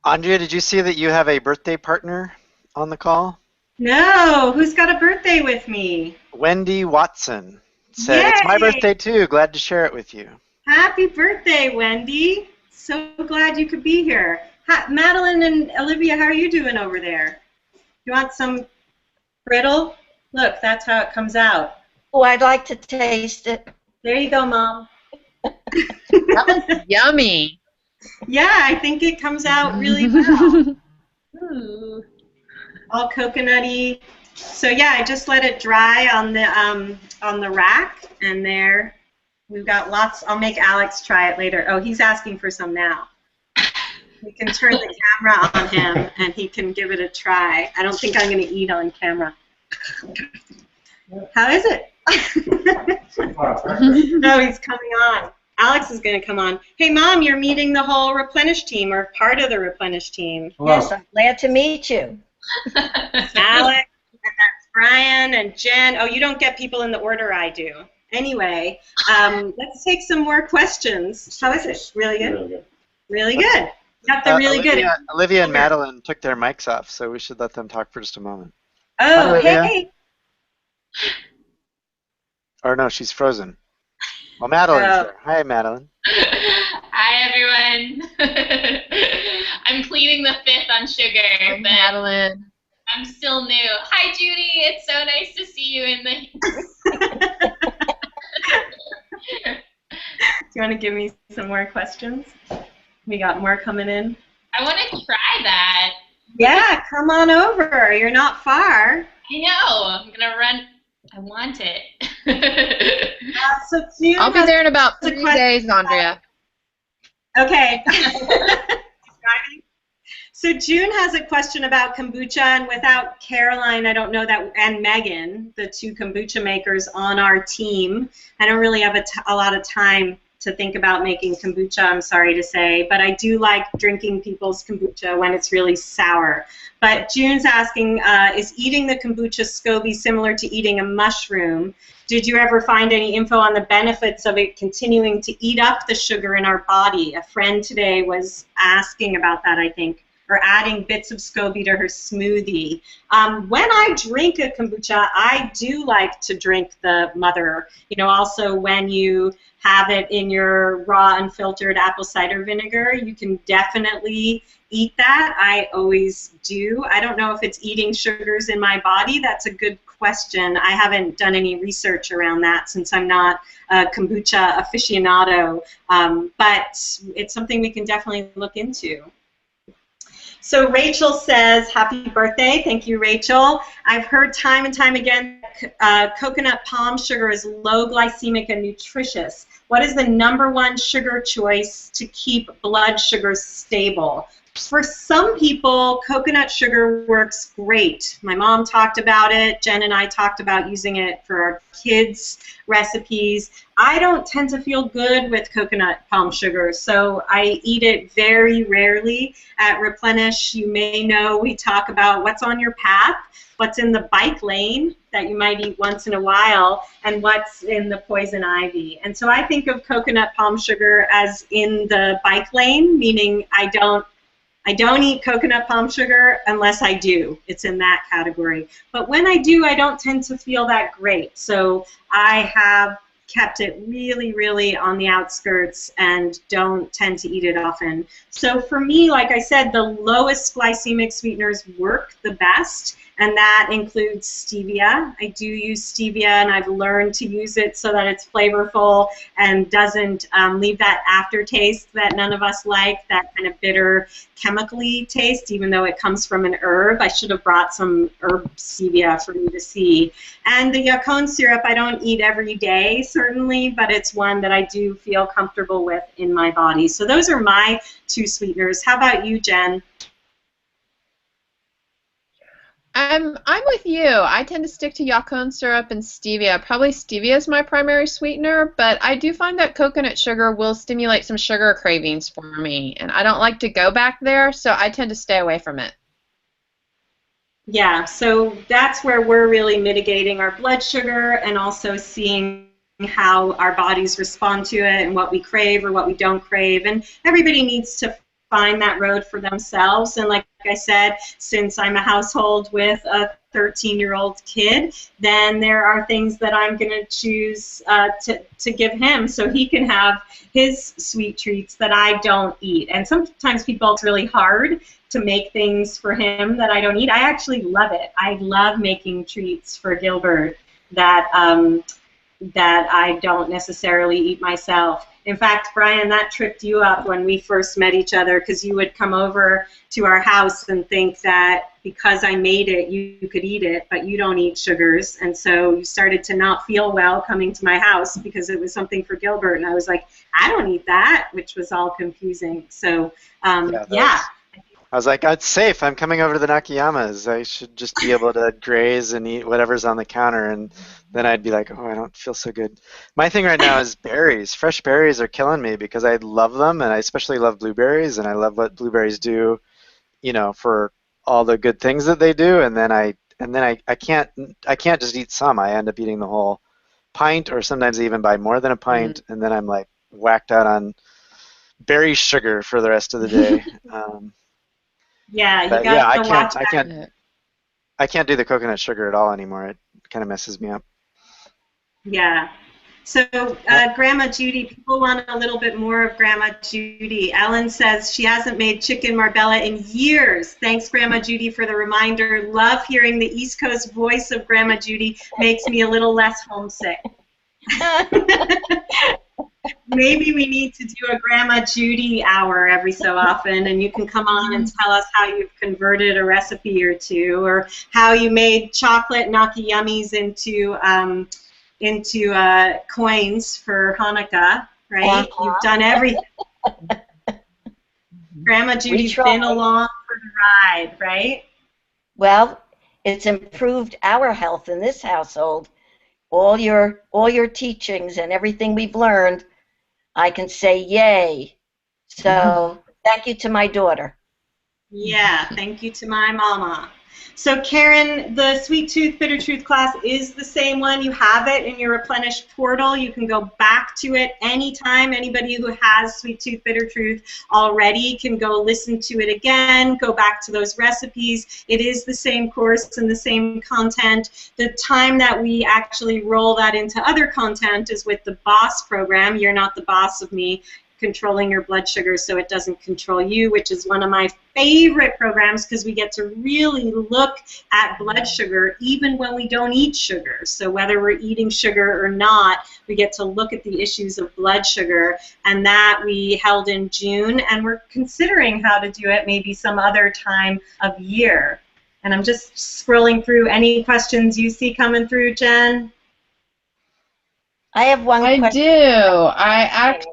Andrea, did you see that you have a birthday partner on the call? No. Who's got a birthday with me? Wendy Watson. Said, it's my Yay! birthday too. Glad to share it with you. Happy birthday, Wendy. So glad you could be here. Madeline and Olivia, how are you doing over there? You want some brittle? Look, that's how it comes out. Oh, I'd like to taste it. There you go, Mom. That was yummy. Yeah, I think it comes out really well. Ooh. All coconutty. So yeah, I just let it dry on the rack, and there we've got lots. I'll make Alex try it later. Oh, he's asking for some now. We can turn the camera on him, and he can give it a try. I don't think I'm going to eat on camera. How is it? No, he's coming on. Alex is going to come on. Hey, Mom, you're meeting the whole Replenish team, or part of the Replenish team. Yes, I'm glad to meet you. Alex, and that's Brian and Jen. Oh, you don't get people in the order I do. Anyway, let's take some more questions. How is it? Really good? Really good. Really good. Got the really good. Olivia and Madeline took their mics off, so we should let them talk for just a moment. Oh, Olivia. hey. Or no, she's frozen. Well, Madeline's there. Hi, Madeline. Hi, everyone. I'm pleading the fifth on sugar, but Madeline. I'm still new. Hi, Judy. It's so nice to see you in the... Do you want to give me some more questions? We got more coming in. I want to try that. Yeah, come on over. You're not far. I know. I'm going to run. I want it. So June I'll be there in about 3 days, Andrea. Okay. So June has a question about kombucha, and without Caroline, I don't know that, and Megan, the two kombucha makers on our team, I don't really have a lot of time to think about making kombucha, I'm sorry to say, but I do like drinking people's kombucha when it's really sour. But June's asking, is eating the kombucha SCOBY similar to eating a mushroom? Did you ever find any info on the benefits of it continuing to eat up the sugar in our body? A friend today was asking about that, I think, or adding bits of SCOBY to her smoothie. When I drink a kombucha, I do like to drink the mother. You know, also when you have it in your raw unfiltered apple cider vinegar, you can definitely eat that. I always do. I don't know if it's eating sugars in my body. That's a good question. I haven't done any research around that since I'm not a kombucha aficionado, but it's something we can definitely look into. So Rachel says, happy birthday. Thank you, Rachel. I've heard time and time again coconut palm sugar is low glycemic and nutritious. What is the #1 sugar choice to keep blood sugar stable? For some people, coconut sugar works great. My mom talked about it. Jen and I talked about using it for our kids' recipes. I don't tend to feel good with coconut palm sugar, so I eat it very rarely. At Replenish, you may know we talk about what's on your path, what's in the bike lane that you might eat once in a while, and what's in the poison ivy. And so I think of coconut palm sugar as in the bike lane, meaning I don't eat coconut palm sugar unless I do. It's in that category. But when I do, I don't tend to feel that great. So I have kept it really, really on the outskirts and don't tend to eat it often. So for me, like I said, the lowest glycemic sweeteners work the best, and that includes stevia. I do use stevia, and I've learned to use it so that it's flavorful and doesn't leave that aftertaste that none of us like, that kind of bitter, chemically taste, even though it comes from an herb. I should have brought some herb stevia for you to see. And the yacon syrup I don't eat every day, certainly, but it's one that I do feel comfortable with in my body. So those are my 2 sweeteners. How about you, Jen? I'm with you. I tend to stick to yacon syrup and stevia. Probably stevia is my primary sweetener, but I do find that coconut sugar will stimulate some sugar cravings for me, and I don't like to go back there, so I tend to stay away from it. Yeah, so that's where we're really mitigating our blood sugar and also seeing how our bodies respond to it and what we crave or what we don't crave. And everybody needs to find that road for themselves. And like I said, since I'm a household with a 13-year-old kid, then there are things that I'm going to choose to give him so he can have his sweet treats that I don't eat. And sometimes people, it's really hard to make things for him that I don't eat. I actually love it. I love making treats for Gilbert that that I don't necessarily eat myself. In fact, Brian, that tripped you up when we first met each other, because you would come over to our house and think that because I made it, you could eat it, but you don't eat sugars. And so you started to not feel well coming to my house because it was something for Gilbert. And I was like, I don't eat that, which was all confusing. So, yeah. I was like, it's safe. I'm coming over to the Nakayamas. I should just be able to graze and eat whatever's on the counter. And then I'd be like, oh, I don't feel so good. My thing right now is berries. Fresh berries are killing me because I love them, and I especially love blueberries, and I love what blueberries do, you know, for all the good things that they do. And then I can't just eat some. I end up eating the whole pint, or sometimes I even buy more than a pint, and then I'm like whacked out on berry sugar for the rest of the day. Yeah, you got to watch that. I can't do the coconut sugar at all anymore. It kind of messes me up. Yeah. So, Grandma Judy, people want a little bit more of Grandma Judy. Ellen says she hasn't made chicken marbella in years. Thanks, Grandma Judy, for the reminder. Love hearing the East Coast voice of Grandma Judy. Makes me a little less homesick. Maybe we need to do a Grandma Judy hour every so often, and you can come on and tell us how you've converted a recipe or two, or how you made chocolate Nakayummies into coins for Hanukkah, right? You've done everything. Grandma Judy's been along for the ride, right? Well, it's improved our health in this household. All your teachings and everything we've learned, I can say yay. So thank you to my daughter. Yeah, thank you to my mama. So Karen, the Sweet Tooth, Bitter Truth class is the same one. You have it in your Replenish portal. You can go back to it anytime. Anybody who has Sweet Tooth, Bitter Truth already can go listen to it again, go back to those recipes. It is the same course and the same content. The time that we actually roll that into other content is with the BOSS program. You're not the boss of me. Controlling your blood sugar so it doesn't control you, which is one of my favorite programs because we get to really look at blood sugar even when we don't eat sugar. So whether we're eating sugar or not, we get to look at the issues of blood sugar, and that we held in June, and we're considering how to do it maybe some other time of year. And I'm just scrolling through any questions you see coming through, Jen. I have one question. I do.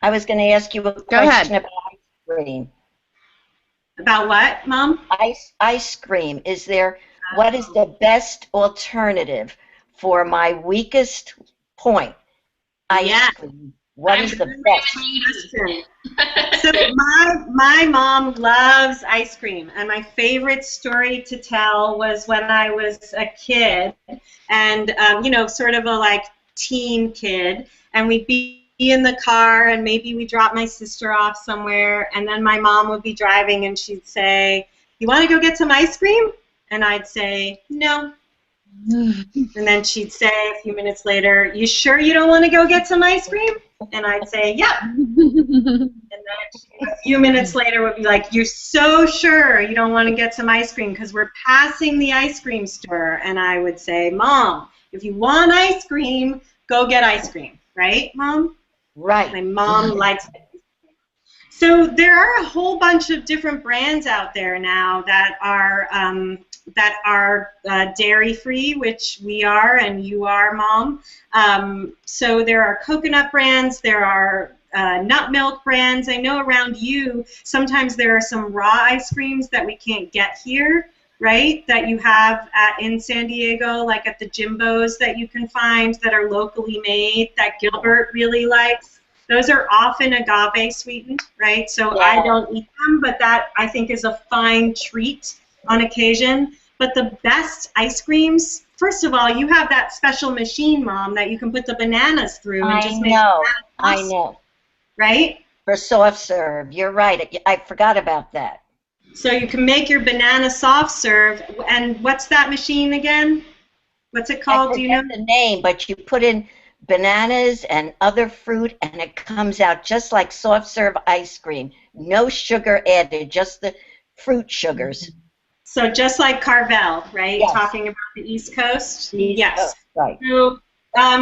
I was going to ask you a question about ice cream. About what, Mom? Ice cream. What is the best alternative for my weakest point? Ice cream. What is the best? So my mom loves ice cream, and my favorite story to tell was when I was a kid, and you know, sort of a like teen kid, and we'd be in the car, and maybe we drop my sister off somewhere, and then my mom would be driving, and she'd say, "You want to go get some ice cream?" And I'd say, "No." And then she'd say a few minutes later, "You sure you don't want to go get some ice cream?" And I'd say, "Yep." And then a few minutes later would be like, "You're so sure you don't want to get some ice cream because we're passing the ice cream store?" And I would say, "Mom, if you want ice cream, go get ice cream." Right, Mom? Right. My mom likes it. So there are a whole bunch of different brands out there now that are dairy-free, which we are and you are, Mom. So there are coconut brands, there are nut milk brands. I know around you sometimes there are some raw ice creams that we can't get here, right, that you have in San Diego, like at the Jimbo's that you can find that are locally made that Gilbert really likes. Those are often agave sweetened, right? So yeah. I don't eat them, but that I think is a fine treat on occasion. But the best ice creams, first of all, you have that special machine, Mom, that you can put the bananas through and just make I know. Right? For soft serve. You're right. I forgot about that. So you can make your banana soft serve. And what's that machine again? What's it called? I Do you know forget the name, but you put in bananas and other fruit, and it comes out just like soft serve ice cream. No sugar added, just the fruit sugars. So just like Carvel, right? Yes. Talking about the East Coast? Yes. Right. So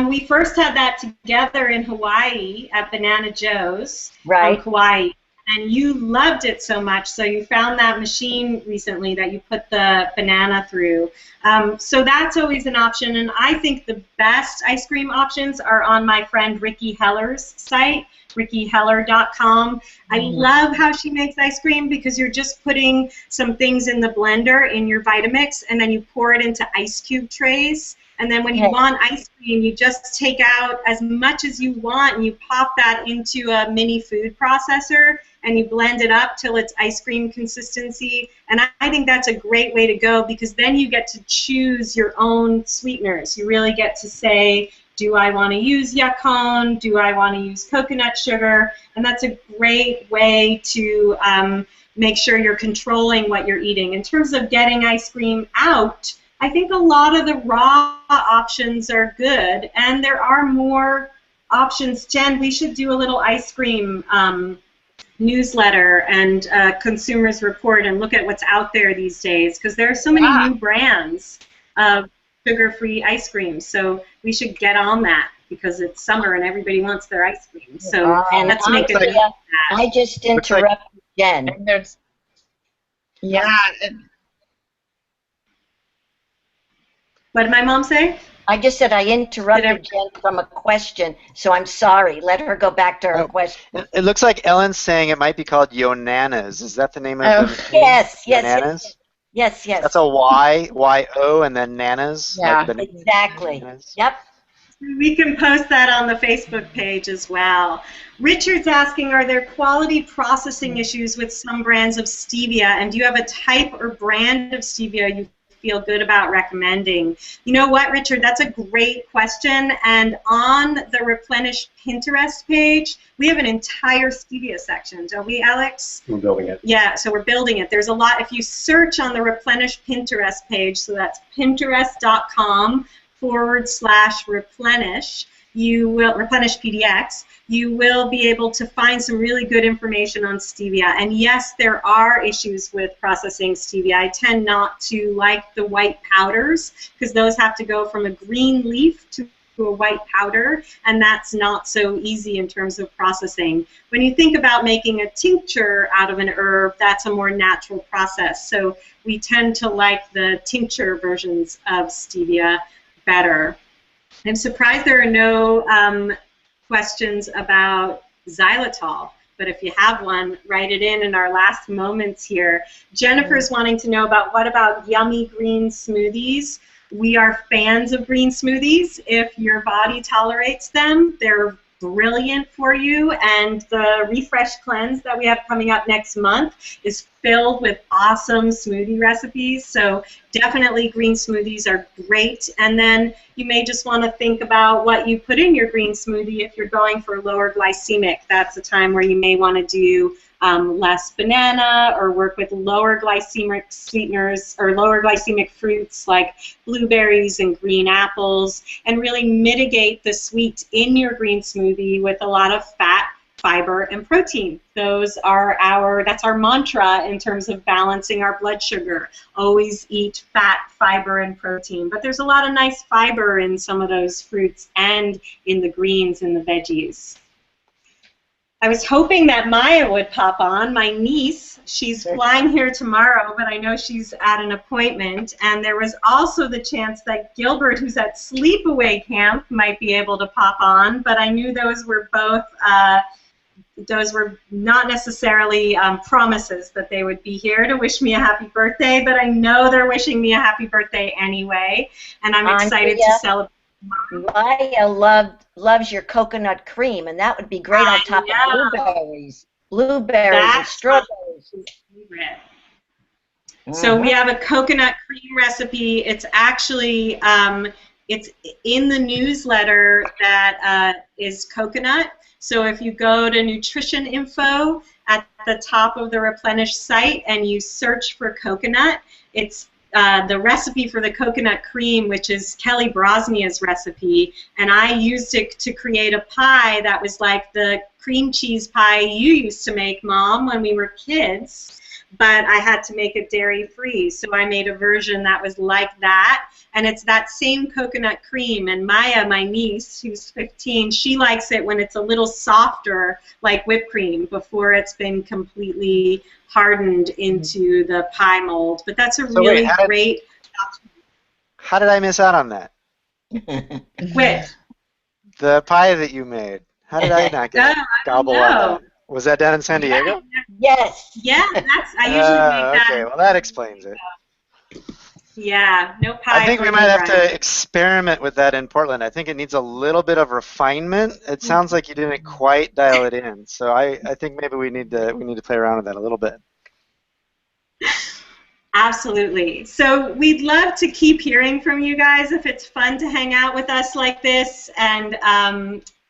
we first had that together in Hawaii at Banana Joe's Right. on Kauai. And you loved it so much, so you found that machine recently that you put the banana through. So that's always an option, and I think the best ice cream options are on my friend Ricky Heller's site, rickyheller.com. I love how she makes ice cream because you're just putting some things in the blender in your Vitamix, and then you pour it into ice cube trays. And then when you want ice cream, you just take out as much as you want, and you pop that into a mini food processor, and you blend it up till it's ice cream consistency. And I think that's a great way to go because then you get to choose your own sweeteners. You really get to say, do I want to use yacon? Do I want to use coconut sugar? And that's a great way to make sure you're controlling what you're eating. In terms of getting ice cream out, I think a lot of the raw options are good, and there are more options. Jen, we should do a little ice cream newsletter and consumers report and look at what's out there these days because there are so many new brands of sugar-free ice cream. So we should get on that because it's summer and everybody wants their ice cream. So let's make a note of that. I just interrupted Jen. And there's, What did my mom say? I just said I interrupted Jen from a question, so I'm sorry. Let her go back to her question. It looks like Ellen's saying it might be called Yonanas. Is that the name of the machine? Yes. Yes. That's a Y-O, and then nanas? Yeah. Like Exactly. bananas? Yep. We can post that on the Facebook page as well. Richard's asking, are there quality processing issues with some brands of stevia, and do you have a type or brand of stevia you feel good about recommending? You know what, Richard, that's a great question, and on the Replenish Pinterest page, we have an entire stevia section, don't we, Alex? We're building it. Yeah, so we're building it. There's a lot. If you search on the Replenish Pinterest page, so that's pinterest.com/replenish, you will, ReplenishPDX, you will be able to find some really good information on stevia. And yes, there are issues with processing stevia. I tend not to like the white powders because those have to go from a green leaf to a white powder, and that's not so easy in terms of processing. When you think about making a tincture out of an herb, that's a more natural process. So we tend to like the tincture versions of stevia better. I'm surprised there are no questions about xylitol, but if you have one, write it in our last moments here. Jennifer's wanting to know about what about yummy green smoothies. We are fans of green smoothies. If your body tolerates them, they're brilliant for you, and the Refresh Cleanse that we have coming up next month is filled with awesome smoothie recipes, so definitely green smoothies are great. And then you may just want to think about what you put in your green smoothie if you're going for lower glycemic. That's a time where you may want to do less banana or work with lower glycemic sweeteners or lower glycemic fruits like blueberries and green apples, and really mitigate the sweet in your green smoothie with a lot of fat, fiber, and protein. That's our mantra in terms of balancing our blood sugar. Always eat fat, fiber, and protein. But there's a lot of nice fiber in some of those fruits and in the greens and the veggies. I was hoping that Maya would pop on, my niece. She's flying here tomorrow, but I know she's at an appointment. And there was also the chance that Gilbert, who's at sleepaway camp, might be able to pop on, but I knew those were both, those were not necessarily promises that they would be here to wish me a happy birthday, but I know they're wishing me a happy birthday anyway, and I'm excited to celebrate. Maya loves your coconut cream, and that would be great on top of blueberries and strawberries. So we have a coconut cream recipe. It's actually it's in the newsletter that is coconut. So if you go to nutrition info at the top of the Replenish site and you search for coconut, it's the recipe for the coconut cream, which is Kelly Brosnia's recipe, and I used it to create a pie that was like the cream cheese pie you used to make, Mom, when we were kids, but I had to make it dairy-free, so I made a version that was like that, and it's that same coconut cream, and Maya, my niece, who's 15, she likes it when it's a little softer, like whipped cream, before it's been completely hardened into the pie mold. But that's a really great. How did I miss out on that? Which? The pie that you made. How did I not get gobble on that? Was that down in San Diego? Yes. Yeah, I usually make that. Okay, well that explains it. Yeah, no pie. I think we might have to experiment with that in Portland. I think it needs a little bit of refinement. It sounds like you didn't quite dial it in, so I think maybe we need to play around with that a little bit. Absolutely. So we'd love to keep hearing from you guys if it's fun to hang out with us like this. And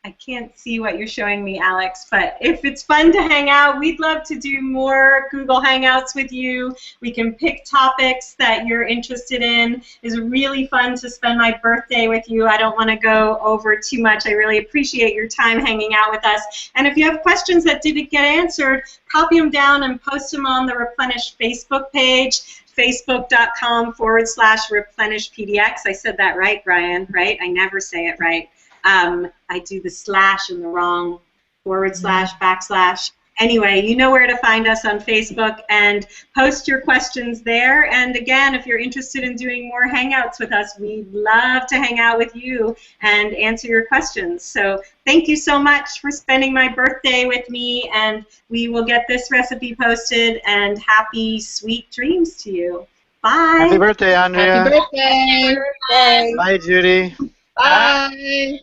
I can't see what you're showing me, Alex, but if it's fun to hang out, we'd love to do more Google Hangouts with you. We can pick topics that you're interested in. It's really fun to spend my birthday with you. I don't want to go over too much. I really appreciate your time hanging out with us. And if you have questions that didn't get answered, copy them down and post them on the Replenish Facebook page, facebook.com/ReplenishPDX. I said that right, Brian, right? I never say it right. I do the slash in the wrong / /. Anyway, you know where to find us on Facebook, and post your questions there. And again, if you're interested in doing more Hangouts with us, we'd love to hang out with you and answer your questions. So thank you so much for spending my birthday with me, and we will get this recipe posted, and happy sweet dreams to you. Bye. Happy birthday, Andrea. Happy birthday. Bye. Bye, Judy. Bye.